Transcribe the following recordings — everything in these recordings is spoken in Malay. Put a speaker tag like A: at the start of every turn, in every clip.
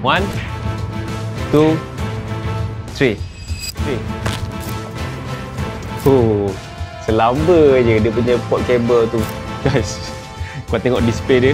A: 1, 2, 3. Selamba je dia punya port cable tu. Guys, kau tengok display dia.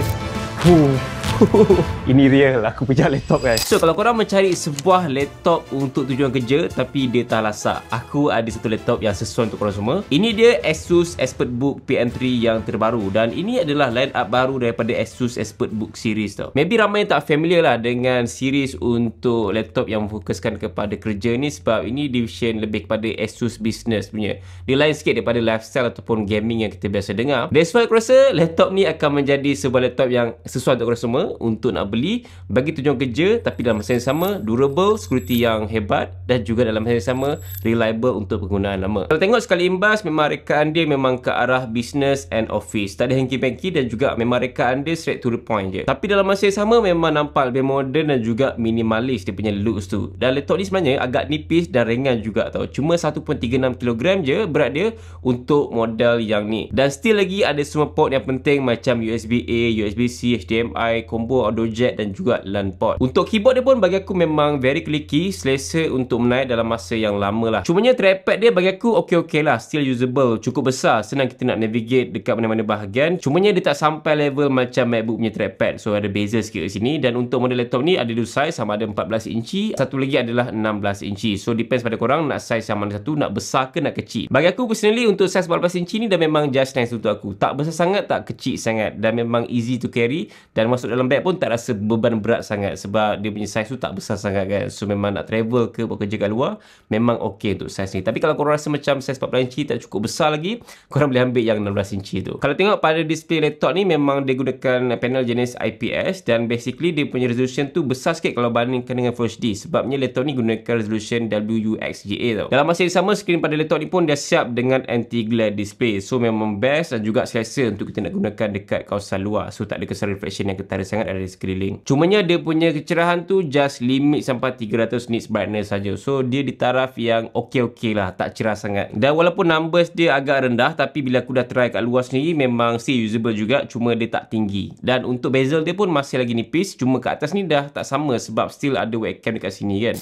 A: Ini real aku punya laptop guys. So kalau korang mencari sebuah laptop untuk tujuan kerja tapi dia tak lasak, aku ada satu laptop yang sesuai untuk korang semua. Ini dia Asus ExpertBook PM3 yang terbaru, dan ini adalah line up baru daripada Asus ExpertBook series tau. Maybe ramai tak familiar lah dengan series untuk laptop yang memfokuskan kepada kerja ni, sebab ini division lebih kepada Asus Business punya. Dia lain sikit daripada lifestyle ataupun gaming yang kita biasa dengar. That's why aku rasa laptop ni akan menjadi sebuah laptop yang sesuai untuk korang semua untuk nak beli bagi tujuan kerja, tapi dalam masa yang sama durable, security yang hebat, dan juga dalam masa yang sama reliable untuk penggunaan lama. Kalau tengok sekali imbas, memang rekaan dia memang ke arah business and office, tak ada hanky-panky, dan juga memang rekaan dia straight to the point je. Tapi dalam masa yang sama memang nampak lebih modern dan juga minimalis dia punya looks tu. Dan laptop ni sebenarnya agak nipis dan ringan juga tau. Cuma 1.36 kg je berat dia untuk model yang ni. Dan still lagi ada semua port yang penting macam USB-A, USB-C, HDMI, combo audio jack dan juga LAN port. Untuk keyboard dia pun bagi aku memang very clicky, selesa untuk menaik dalam masa yang lama lah. Cumanya trackpad dia bagi aku okey-okey lah, still usable, cukup besar, senang kita nak navigate dekat mana-mana bahagian. Cumanya dia tak sampai level macam MacBook punya trackpad, so ada beza sikit kat sini. Dan untuk model laptop ni ada dua size, sama ada 14 inci, satu lagi adalah 16 inci. So depends pada korang nak size yang mana satu, nak besar ke nak kecil. Bagi aku personally untuk size 14 inci ni dah memang just nice untuk aku. Tak besar sangat, tak kecil sangat, dan memang easy to carry, dan masuk dalam bag pun tak rasa beban berat sangat sebab dia punya size tu tak besar sangat kan. So memang nak travel ke buat kerja kat luar memang okey untuk size ni. Tapi kalau korang rasa macam size 14 inci tak cukup besar lagi, korang boleh ambil yang 16 inci tu. Kalau tengok pada display laptop ni memang dia gunakan panel jenis IPS, dan basically dia punya resolution tu besar sikit kalau bandingkan dengan Full HD, sebabnya laptop ni gunakan resolution WUXGA tau. Dalam masa yang sama, skrin pada laptop ni pun dah siap dengan anti-glare display, so memang best dan juga selesa untuk kita nak gunakan dekat kawasan luar. So tak ada kesan reflection yang ketara sangat dari sekeliling. Cumanya dia punya kecerahan tu just limit sampai 300 nits brightness saja. So dia di taraf yang okey-okey lah, tak cerah sangat. Dan walaupun numbers dia agak rendah, tapi bila aku dah try kat luar sendiri memang still usable juga, cuma dia tak tinggi. Dan untuk bezel dia pun masih lagi nipis, cuma kat atas ni dah tak sama sebab still ada webcam dekat sini kan.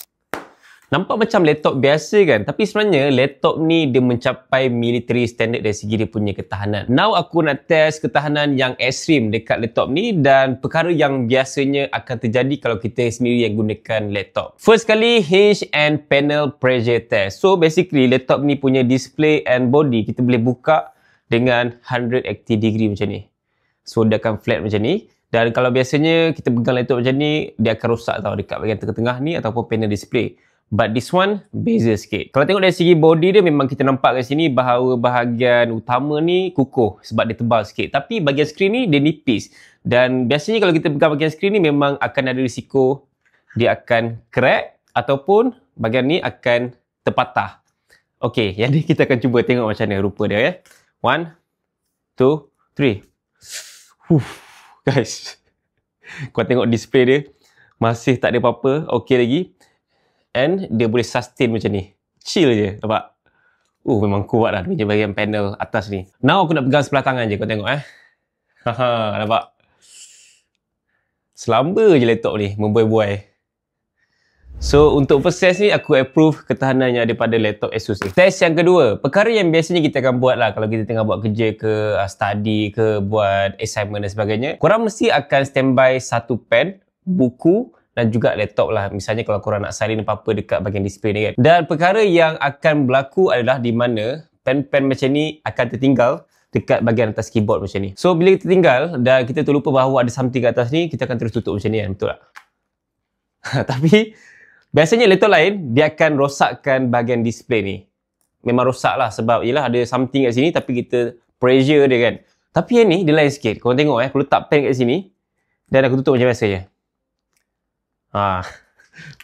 A: Nampak macam laptop biasa kan, tapi sebenarnya laptop ni dia mencapai military standard dari segi dia punya ketahanan. Now aku nak test ketahanan yang ekstrim dekat laptop ni, dan perkara yang biasanya akan terjadi kalau kita sendiri yang gunakan laptop. First kali, hinge and panel pressure test. So basically laptop ni punya display and body kita boleh buka dengan 180 degree macam ni. So dia akan flat macam ni. Dan kalau biasanya kita pegang laptop macam ni, dia akan rosak tau dekat bahagian tengah-tengah ni ataupun panel display. But this one beza sikit. Kalau tengok dari segi body dia, memang kita nampak kat sini bahawa bahagian utama ni kukuh sebab dia tebal sikit. Tapi bahagian skrin ni dia nipis. Dan biasanya kalau kita pegang bahagian skrin ni memang akan ada risiko dia akan crack ataupun bahagian ni akan terpatah. Okey, yang ni kita akan cuba tengok macam mana rupa dia ya. 1, 2, 3. Guys, kau tengok display dia masih tak ada apa-apa, okey lagi. And dia boleh sustain macam ni. Chill je, nampak? Memang kuat lah dia bahagian panel atas ni. Now aku nak pegang sebelah tangan je, kau tengok Haha, nampak? Selamba je laptop ni, membuai-buai. So untuk first test ni aku approve ketahanan yang ada pada laptop Asus ni. Test yang kedua, perkara yang biasanya kita akan buat lah kalau kita tengah buat kerja ke, study ke, buat assignment dan sebagainya. Korang mesti akan standby satu pen, buku dan juga laptop lah. Misalnya kalau korang nak salin apa-apa dekat bahagian display ni kan. Dan perkara yang akan berlaku adalah di mana pen-pen macam ni akan tertinggal dekat bahagian atas keyboard macam ni. So bila kita tinggal dan kita terlupa bahawa ada something kat atas ni, kita akan terus tutup macam ni kan, betul tak? Tapi biasanya laptop lain dia akan rosakkan bahagian display ni. Memang rosak lah sebab yelah ada something kat sini tapi kita pressure dia kan. Tapi yang ni dia lain sikit. Korang tengok aku letak pen kat sini dan aku tutup macam biasa je.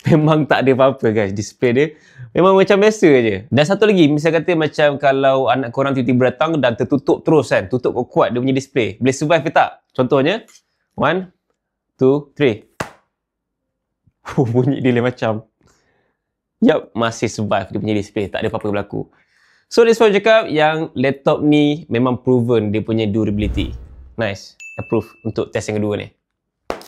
A: Memang tak ada apa-apa guys, display dia memang macam biasa je. Dan satu lagi, misal kata macam kalau anak korang tiba-tiba datang dan tertutup terus kan, tutup kuat-kuat dia punya display, boleh survive ke tak? Contohnya 1, 2, 3. Bunyi dia macam masih survive dia punya display, tak ada apa-apa berlaku. So that's why cakap yang laptop ni memang proven dia punya durability. Nice, approve untuk test yang kedua ni.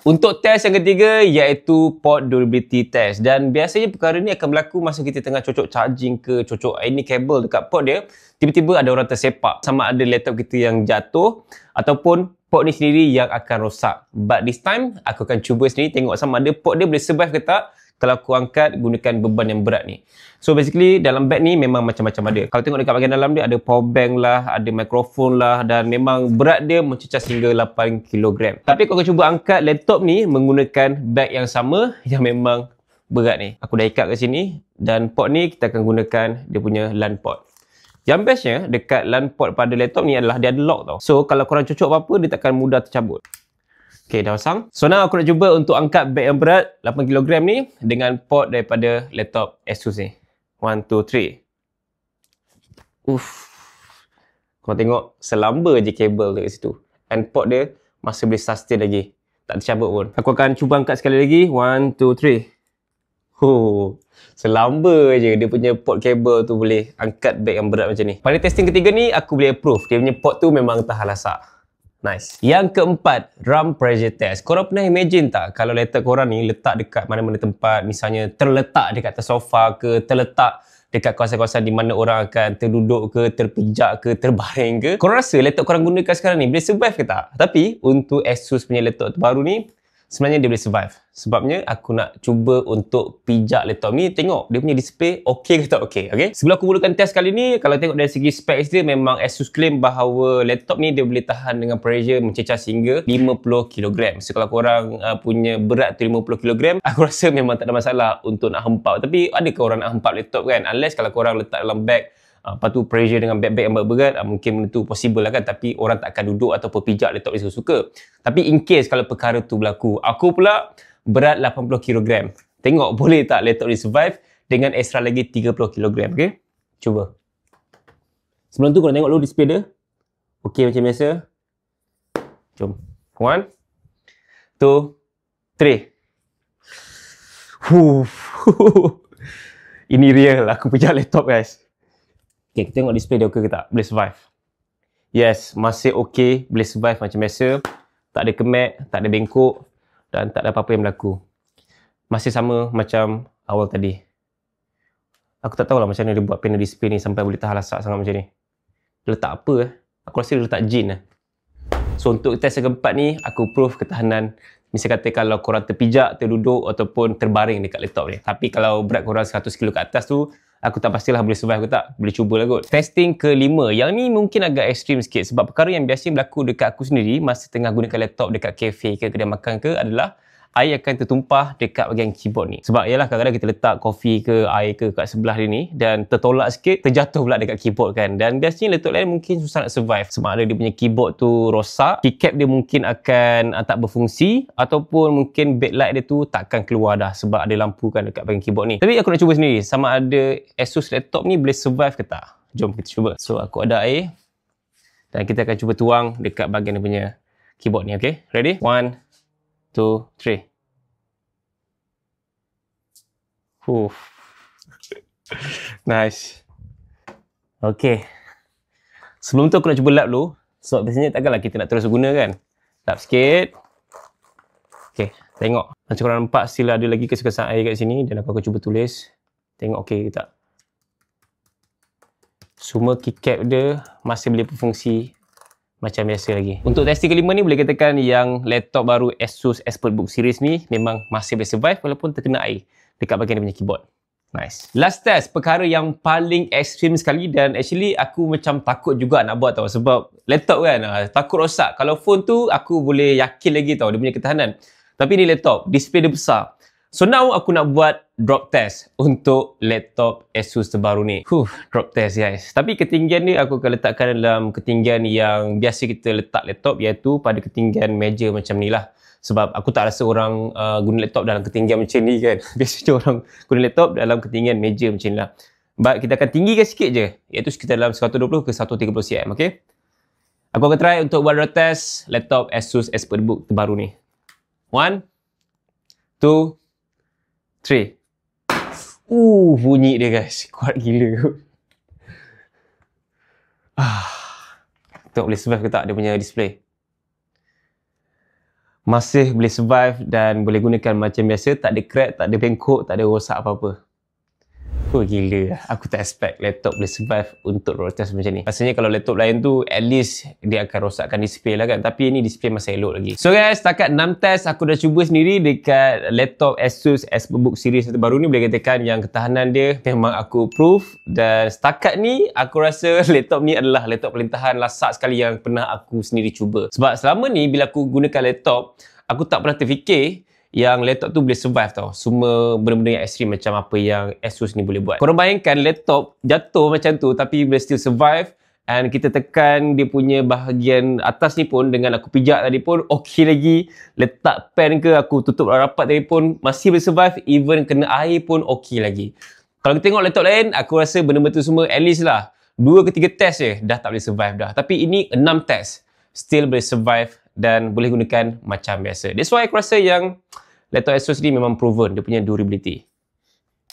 A: Untuk test yang ketiga iaitu port durability test. Dan biasanya perkara ni akan berlaku masa kita tengah cocok charging ke, cocok any kabel dekat port dia. Tiba-tiba ada orang tersepak. Sama ada laptop kita yang jatuh ataupun port ni sendiri yang akan rosak. But this time, aku akan cuba sendiri tengok sama ada port dia boleh survive ke tak kalau aku angkat gunakan beban yang berat ni. So basically dalam bag ni memang macam-macam ada. Kalau tengok dekat bahagian dalam dia ada power bank lah, ada mikrofon lah dan memang berat dia mencecah hingga 8 kg. Tapi aku akan cuba angkat laptop ni menggunakan bag yang sama yang memang berat ni. Aku dah ikat kat sini dan port ni kita akan gunakan dia punya LAN port. Yang bestnya dekat LAN port pada laptop ni adalah dia ada lock tau. So kalau korang cocok apa-apa dia takkan mudah tercabut. Okay, dah pasang. So now aku nak cuba untuk angkat bag yang berat 8 kg ni dengan port daripada laptop Asus ni. 1, 2, 3. Korang tengok selamba je kabel dekat situ. And port dia masih boleh sustain lagi. Tak tercabut pun. Aku akan cuba angkat sekali lagi. 1, 2, 3. Selamba je dia punya port kabel tu boleh angkat bag yang berat macam ni. Pada testing ketiga ni aku boleh approve. Dia punya port tu memang tahan lasak. Nice. Yang keempat, RAM pressure test. Korang pernah imagine tak kalau laptop korang ni letak dekat mana-mana tempat, misalnya terletak dekat atas sofa ke, terletak dekat kawasan-kawasan di mana orang akan terduduk ke, terpijak ke, terbaring ke. Korang rasa laptop korang gunakan sekarang ni boleh survive ke tak? Tapi untuk Asus punya laptop terbaru ni, sebenarnya dia boleh survive. Sebabnya aku nak cuba untuk pijak laptop ni, tengok dia punya display okey ke tak okey. Okay? Sebelum aku mulakan test kali ni, kalau tengok dari segi specs dia, memang Asus claim bahawa laptop ni dia boleh tahan dengan pressure mencecah hingga 50 kg. So kalau korang punya berat tu 50 kg, aku rasa memang tak ada masalah untuk nak hempap. Tapi adakah orang nak hempap laptop kan? Unless kalau korang letak dalam bag, lepas tu pressure dengan bag-bag yang berat, mungkin benda tu possible lah kan. Tapi orang tak akan duduk ataupun pijak laptop dia suka-suka. Tapi in case kalau perkara tu berlaku, aku pula berat 80 kg. Tengok boleh tak laptop ni survive dengan extra lagi 30 kg. Okay? Cuba. Sebelum tu korang tengok dulu display dia. Okay macam biasa. Jom. 1, 2, 3. Ini real aku pijak laptop guys. Okay, kita tengok display dia okey ke tak? Boleh survive. Yes, masih okey, boleh survive macam biasa. Tak ada kemek, tak ada bengkok dan tak ada apa-apa yang berlaku. Masih sama macam awal tadi. Aku tak tahulah macam mana dia buat panel display ni sampai boleh tahan lasak sangat macam ni. Dia letak apa? Aku rasa dia letak jin lah. So untuk test yang keempat ni, aku prove ketahanan. Misal kata kalau korang terpijak, terduduk ataupun terbaring dekat laptop ni. Tapi kalau berat korang 100 kg ke atas tu, aku tak pastilah boleh survive ke tak. Boleh cubalah kot. Testing kelima. Yang ni mungkin agak ekstrim sikit. Sebab perkara yang biasa berlaku dekat aku sendiri masa tengah gunakan laptop dekat kafe ke kedai makan ke adalah air akan tertumpah dekat bahagian keyboard ni. Sebab yalah kadang-kadang kita letak kopi ke air ke kat sebelah dia ni dan tertolak sikit, terjatuh pula dekat keyboard kan. Dan biasanya laptop lain mungkin susah nak survive. Sebab ada dia punya keyboard tu rosak, keycap dia mungkin akan tak berfungsi ataupun mungkin backlight dia tu takkan keluar dah sebab ada lampu kan dekat bahagian keyboard ni. Tapi aku nak cuba sendiri sama ada Asus laptop ni boleh survive ke tak. Jom kita cuba. So aku ada air dan kita akan cuba tuang dekat bahagian dia punya keyboard ni. Okay, ready? 1, 2, 3. Nice. Okay. Sebelum tu aku nak cuba lap dulu. Sebab biasanya takkanlah kita nak terus guna kan. Lap sikit. Okay, tengok. Macam korang nampak still ada lagi kesan-kesan air kat sini. Dan aku akan cuba tulis. Tengok okay ke tak. Semua keycap dia masih boleh berfungsi macam biasa lagi. Untuk testing kelima ni boleh katakan yang laptop baru Asus ExpertBook series ni memang masih boleh survive walaupun terkena air dekat bahagian dia punya keyboard. Nice. Last test, perkara yang paling ekstrim sekali dan actually aku macam takut juga nak buat tau sebab laptop kan takut rosak. Kalau phone tu aku boleh yakin lagi tau dia punya ketahanan. Tapi ni laptop, display dia besar. So now aku nak buat drop test untuk laptop Asus terbaru ni. Drop test guys. Tapi ketinggian ni aku akan letakkan dalam ketinggian yang biasa kita letak laptop iaitu pada ketinggian meja macam ni lah. Sebab aku tak rasa orang guna laptop dalam ketinggian macam ni kan. Biasanya orang guna laptop dalam ketinggian meja macam ni lah. But kita akan tinggikan sikit je. Iaitu sekitar dalam 120 ke 130 cm. Okay? Aku akan try untuk buat drop test laptop Asus ExpertBook terbaru ni. 1, 2, 3. Bunyi dia guys. Kuat gila. Tengok boleh survive ke tak dia punya display. masih boleh survive dan boleh gunakan macam biasa, tak ada crack, tak ada bengkok, tak ada rosak apa-apa. Gila, aku tak expect laptop boleh survive untuk rotas macam ni. Rasanya kalau laptop lain tu, at least dia akan rosakkan display lah kan. Tapi ni display masih elok lagi. So guys, setakat 6 test aku dah cuba sendiri dekat laptop Asus ExpertBook series terbaru ni. Boleh katakan yang ketahanan dia memang aku approve. Dan setakat ni, aku rasa laptop ni adalah laptop paling tahan lasak sekali yang pernah aku sendiri cuba. Sebab selama ni bila aku gunakan laptop, aku tak pernah terfikir yang laptop tu boleh survive tau. Semua benda-benda yang ekstrim macam apa yang Asus ni boleh buat. Korang bayangkan laptop jatuh macam tu tapi boleh still survive, and kita tekan dia punya bahagian atas ni pun dengan aku pijak tadi pun okey lagi. Letak pen ke aku tutup rapat tadi pun masih boleh survive. Even kena air pun okey lagi. Kalau kita tengok laptop lain, aku rasa benda-benda tu semua at least lah 2 ke 3 test je dah tak boleh survive dah. Tapi ini 6 test still boleh survive dan boleh gunakan macam biasa. That's why aku rasa yang laptop Asus ni memang proven dia punya durability.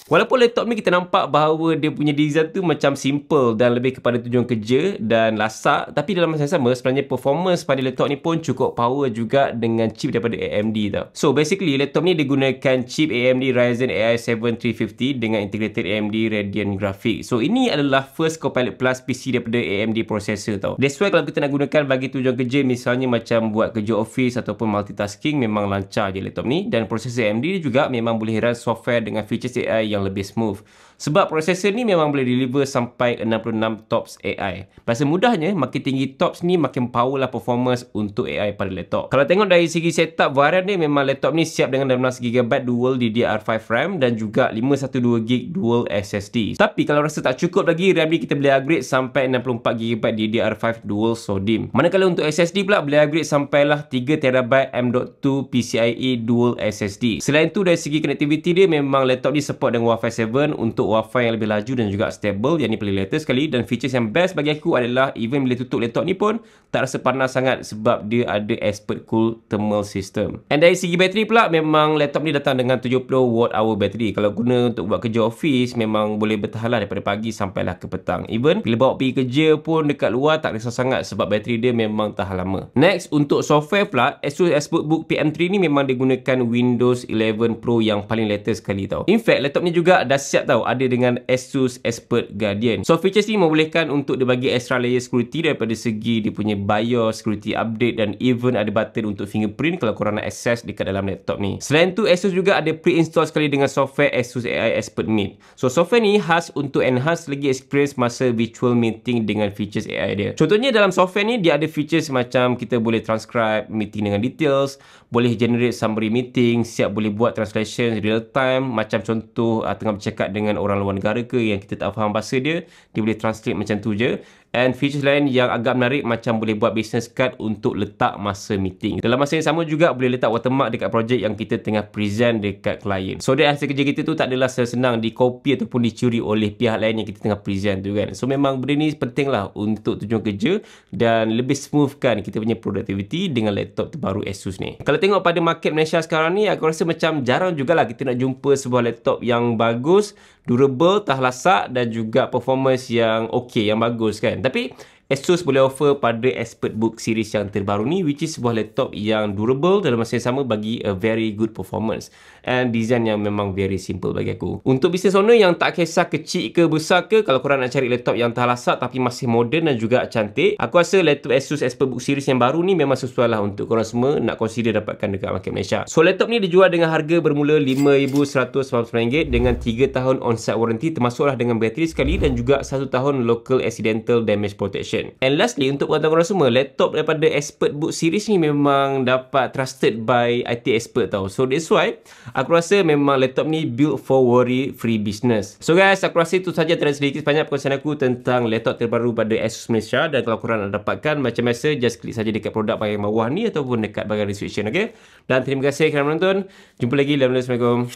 A: Walaupun laptop ni kita nampak bahawa dia punya design tu macam simple dan lebih kepada tujuan kerja dan lasak, tapi dalam masa yang sama sebenarnya performance pada laptop ni pun cukup power juga dengan chip daripada AMD tau. So basically laptop ni digunakan chip AMD Ryzen AI 7 350 dengan integrated AMD Radeon Graphics. So ini adalah first Copilot Plus PC daripada AMD processor tau. That's why kalau kita nak gunakan bagi tujuan kerja, misalnya macam buat kerja office ataupun multitasking, memang lancar je laptop ni. Dan prosesor AMD juga memang boleh run software dengan features AI yang lebih smooth. Sebab prosesor ni memang boleh deliver sampai 66 TOPS AI. Bahasa mudahnya, makin tinggi TOPS ni makin power lah performance untuk AI pada laptop. Kalau tengok dari segi setup varian dia, memang laptop ni siap dengan 16GB dual DDR5 RAM dan juga 512GB dual SSD. Tapi kalau rasa tak cukup lagi RAM ni, kita boleh upgrade sampai 64GB DDR5 dual SODIMM. Manakala untuk SSD pula boleh upgrade sampailah 3TB M.2 PCIe dual SSD. Selain tu dari segi connectivity dia, memang laptop ni support dengan Wi-Fi 7 untuk Wi-Fi yang lebih laju dan juga stable. Yang ni paling latest sekali, dan features yang best bagi aku adalah even bila tutup laptop ni pun tak rasa panas sangat sebab dia ada Expert Cool Thermal System. And dari segi bateri pula, memang laptop ni datang dengan 70Wh bateri. Kalau guna untuk buat kerja office, memang boleh bertahan lah daripada pagi sampailah ke petang. Even bila bawa pergi kerja pun dekat luar tak risau sangat sebab bateri dia memang tahan lama. Next, untuk software pula, Asus ExpertBook PM3 ni memang digunakan Windows 11 Pro yang paling latest sekali tau. In fact, laptop ni juga dah siap tau ada dengan Asus Expert Guardian. So features ni membolehkan untuk dia bagi extra layer security daripada segi dia punya BIOS, security update, dan even ada button untuk fingerprint kalau korang nak access dekat dalam laptop ni. Selain tu, Asus juga ada pre-install sekali dengan software Asus AI Expert Meet. So software ni khas untuk enhance lagi experience masa virtual meeting dengan features AI dia. Contohnya dalam software ni dia ada features macam kita boleh transcribe meeting dengan details, boleh generate summary meeting, siap boleh buat translation real time, macam contoh tengah bercakap dengan orang luar negara ke yang kita tak faham bahasa dia, dia boleh translate macam tu je. And features lain yang agak menarik macam boleh buat business card untuk letak masa meeting. Dalam masa yang sama juga boleh letak watermark dekat projek yang kita tengah present dekat klien. So dia hasil kerja kita tu tak adalah senang di copy ataupun dicuri oleh pihak lain yang kita tengah present tu kan. So memang benda ni penting lah untuk tujuan kerja dan lebih smoothkan kita punya productivity dengan laptop terbaru Asus ni. Kalau tengok pada market Malaysia sekarang ni, aku rasa macam jarang jugalah kita nak jumpa sebuah laptop yang bagus, durable, tahan lasak dan juga performance yang okey, yang bagus kan. Tapi Asus boleh offer pada ExpertBook series yang terbaru ni, which is sebuah laptop yang durable dalam masa yang sama bagi a very good performance and design yang memang very simple bagi aku. Untuk business owner yang tak kisah kecil ke besar ke, kalau korang nak cari laptop yang tahan lasak tapi masih moden dan juga cantik, aku rasa laptop Asus ExpertBook series yang baru ni memang sesuai lah untuk korang semua nak consider dapatkan dekat market Malaysia. So laptop ni dijual dengan harga bermula RM5,199 dengan 3 tahun on-site warranty, termasuklah dengan bateri sekali dan juga 1 tahun local accidental damage protection. And lastly, untuk korang semua, laptop daripada ExpertBook series ni memang dapat trusted by IT expert tau. So that's why aku rasa memang laptop ni built for worry-free business. So guys, aku rasa itu sahaja antara sedikit banyak perkongsian aku tentang laptop terbaru pada Asus Malaysia. Dan kalau korang nak dapatkan macam biasa, just klik saja dekat produk bahagian bawah ni ataupun dekat bahagian description, okay? Dan terima kasih kerana menonton. Jumpa lagi dalam video. Assalamualaikum.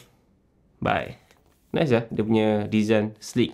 A: Bye. Nice lah dia punya design, sleek.